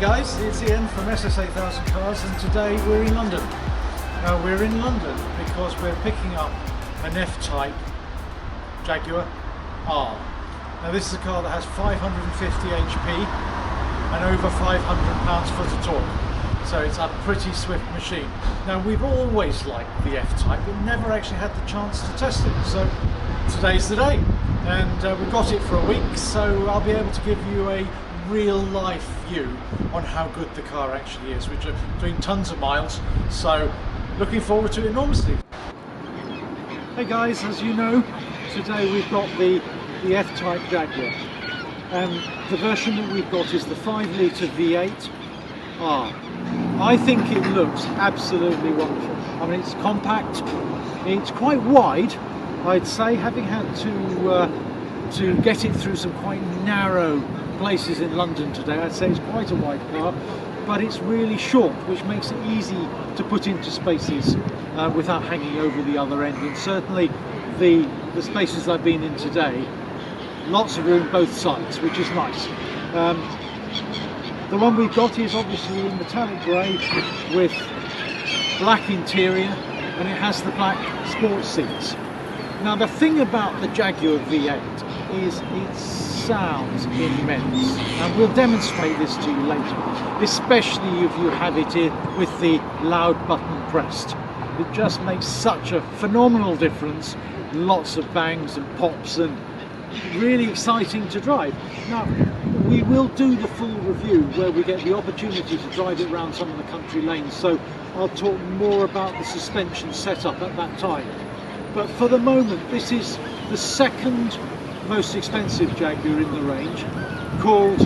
guys, it's Ian from SS8000 Cars, and today we're in London. Now we're in London because we're picking up an F-Type Jaguar R. Now this is a car that has 550 HP and over 500 pounds-foot of torque. So it's a pretty swift machine. Now we've always liked the F-Type but never actually had the chance to test it. So today's the day. And we've got it for a week, so I'll be able to give you a real life view on how good the car actually is, which are doing tons of miles, so looking forward to it enormously. Hey guys, as you know, today we've got the F-Type Jaguar, and the version that we've got is the 5 litre V8 R. I think it looks absolutely wonderful. I mean, it's compact, it's quite wide, I'd say, having had to get it through some quite narrow places in London today. I'd say it's quite a wide car, but it's really short, which makes it easy to put into spaces without hanging over the other end. And certainly the spaces I've been in today, lots of room both sides, which is nice. The one we've got is obviously in metallic grey with black interior, and it has the black sports seats. Now the thing about the Jaguar V8 is it sounds immense, and we'll demonstrate this to you later, especially if you have it in with the loud button pressed. It just makes such a phenomenal difference, lots of bangs and pops, and really exciting to drive. Now we will do the full review where we get the opportunity to drive it around some of the country lanes, so I'll talk more about the suspension setup at that time. But for the moment, this is the second most expensive Jaguar in the range, called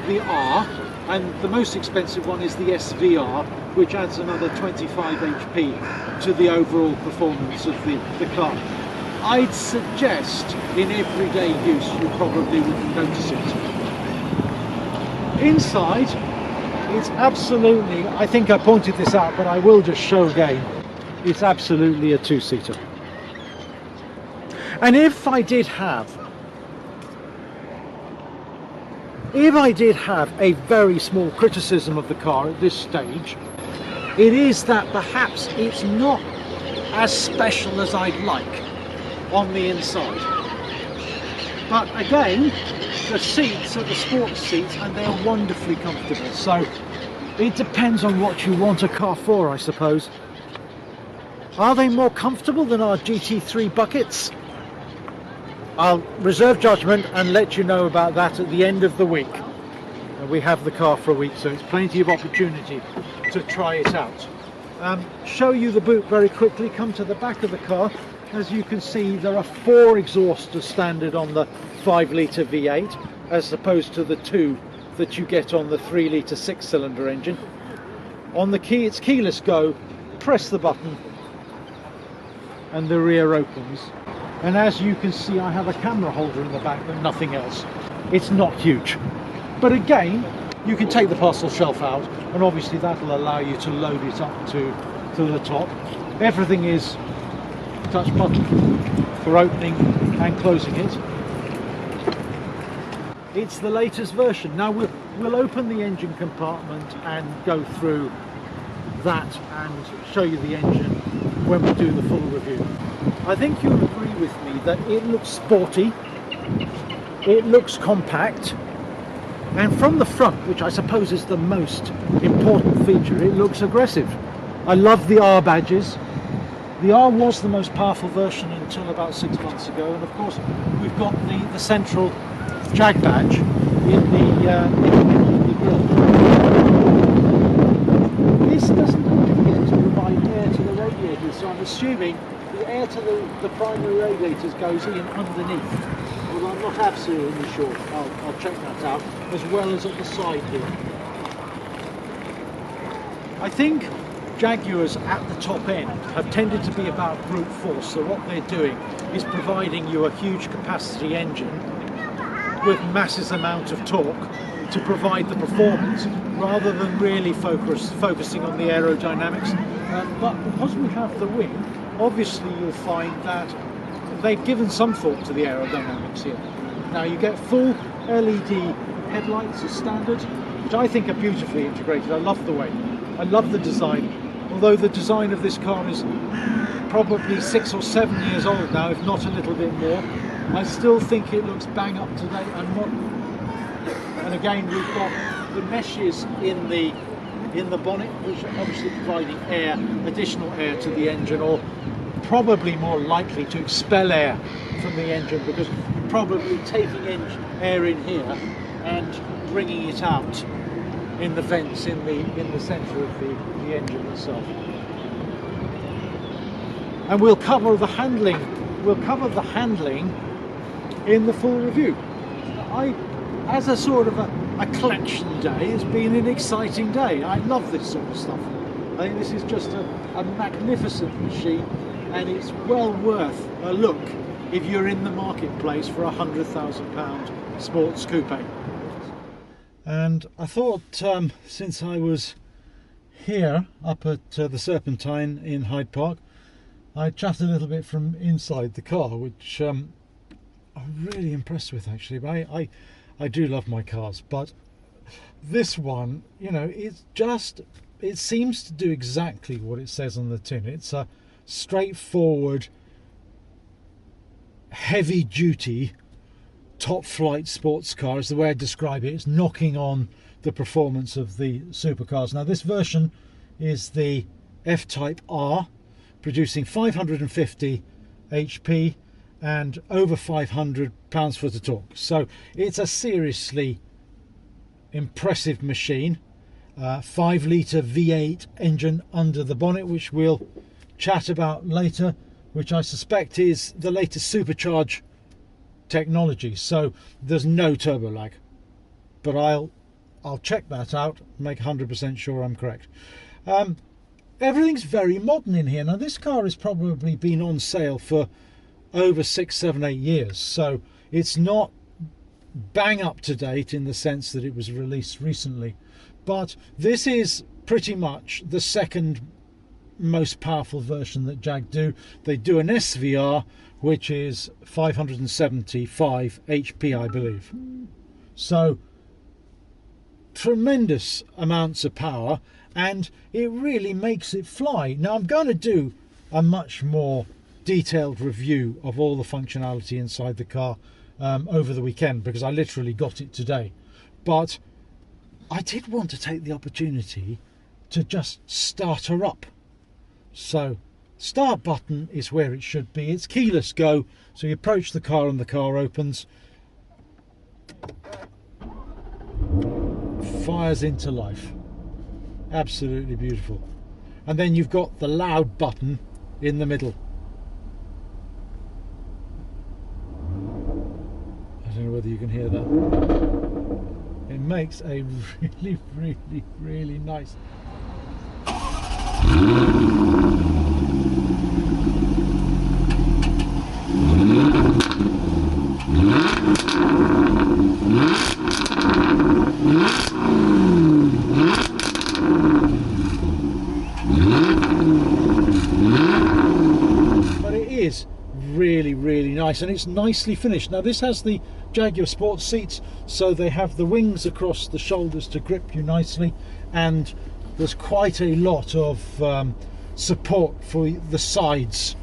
the R, and the most expensive one is the SVR, which adds another 25 HP to the overall performance of the car. I'd suggest in everyday use you probably wouldn't notice it. Inside, it's absolutely, I think I pointed this out, but I will just show again, it's absolutely a two-seater. And if I did have a very small criticism of the car at this stage, it is that perhaps it's not as special as I'd like on the inside. But again, the seats are the sports seats and they're wonderfully comfortable, so it depends on what you want a car for, I suppose. Are they more comfortable than our GT3 buckets? I'll reserve judgment and let you know about that at the end of the week. We have the car for a week, so it's plenty of opportunity to try it out. Show you the boot very quickly. Come to the back of the car. As you can see, there are 4 exhausts as standard on the 5 litre V8, as opposed to the 2 that you get on the 3 litre 6-cylinder engine. On the key, it's keyless go. Press the button and the rear opens. And as you can see, I have a camera holder in the back, but nothing else. It's not huge. But again, you can take the parcel shelf out, and obviously that'll allow you to load it up to the top. Everything is touch button for opening and closing it. It's the latest version. Now we'll open the engine compartment and go through that and show you the engine when we do the full review. I think you'll agree with me that it looks sporty, it looks compact, and from the front, which I suppose is the most important feature, it looks aggressive. I love the R badges. The R was the most powerful version until about 6 months ago, and of course we've got the central Jag badge in the grille. This doesn't appear to provide air to the radiators, so I'm assuming the air to the primary radiators goes in underneath. Well, I'm not absolutely sure. I'll check that out, as well as at the side here. I think Jaguars at the top end have tended to be about brute force, so what they're doing is providing you a huge capacity engine with massive amount of torque to provide the performance, rather than really focusing on the aerodynamics. But because we have the wing, obviously you'll find that they've given some thought to the aerodynamics here. Now you get full LED headlights as standard, which I think are beautifully integrated. I love the way, I love the design. Although the design of this car is probably 6 or 7 years old now, if not a little bit more, I still think it looks bang up to date. And again, we've got the meshes in the bonnet, which are obviously providing air, additional air to the engine, or probably more likely to expel air from the engine, because you're probably taking air in here and bringing it out in the vents in the centre of the engine itself. And we'll cover the handling. We'll cover the handling in the full review. As a sort of a collection day, it's been an exciting day. I love this sort of stuff. I think this is just a magnificent machine, and it's well worth a look if you're in the marketplace for a £100,000 sports coupe. And I thought, since I was here up at the Serpentine in Hyde Park, I'd chat a little bit from inside the car, which I'm really impressed with actually. I do love my cars, but this one, you know, it seems to do exactly what it says on the tin. It's a straightforward, heavy duty, top flight sports car is the way I describe it. It's knocking on the performance of the supercars. Now this version is the F-Type R, producing 550 HP and over 500 pounds-foot of torque. So it's a seriously impressive machine. 5-litre V8 engine under the bonnet, which we'll chat about later, which I suspect is the latest supercharge technology, so there's no turbo lag, but I'll check that out, make 100% sure I'm correct. Everything's very modern in here. Now this car has probably been on sale for over 6, 7, 8 years, so it's not bang up to date in the sense that it was released recently, but this is pretty much the second most powerful version that Jag do. They do an SVR, which is 575 HP, I believe. So tremendous amounts of power, and it really makes it fly. Now I'm going to do a much more detailed review of all the functionality inside the car over the weekend, because I literally got it today, but I did want to take the opportunity to just start her up. So start button is where it should be. It's keyless go, so you approach the car and the car opens, fires into life. Absolutely beautiful. And then you've got the loud button in the middle. I don't know whether you can hear that. It makes a really, really, really nice. But it is really, really nice, and it's nicely finished. Now this has the Jaguar sports seats, so they have the wings across the shoulders to grip you nicely, and there's quite a lot of support for the sides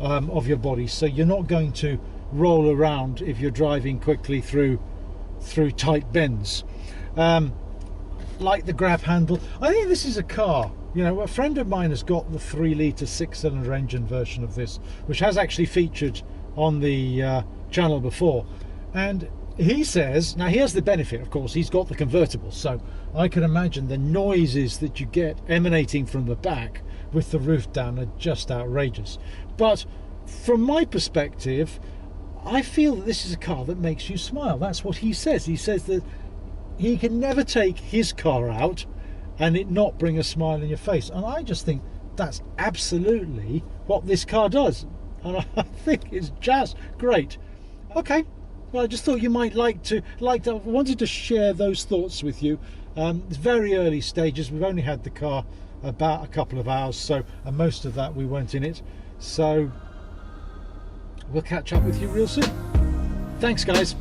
of your body, so you're not going to roll around if you're driving quickly through tight bends. Like the grab handle, I think this is a car, you know, a friend of mine has got the 3-litre 6-cylinder engine version of this, which has actually featured on the channel before, and he says, now he has the benefit, of course, he's got the convertible, so I can imagine the noises that you get emanating from the back with the roof down are just outrageous. But from my perspective, I feel that this is a car that makes you smile. That's what he says. He says that he can never take his car out and it not bring a smile in your face, and I just think that's absolutely what this car does, and I think it's just great. Okay, well, I just thought you might like to. I wanted to share those thoughts with you. It's very early stages. We've only had the car about a couple of hours, so, and most of that we weren't in it, so we'll catch up with you real soon. Thanks guys.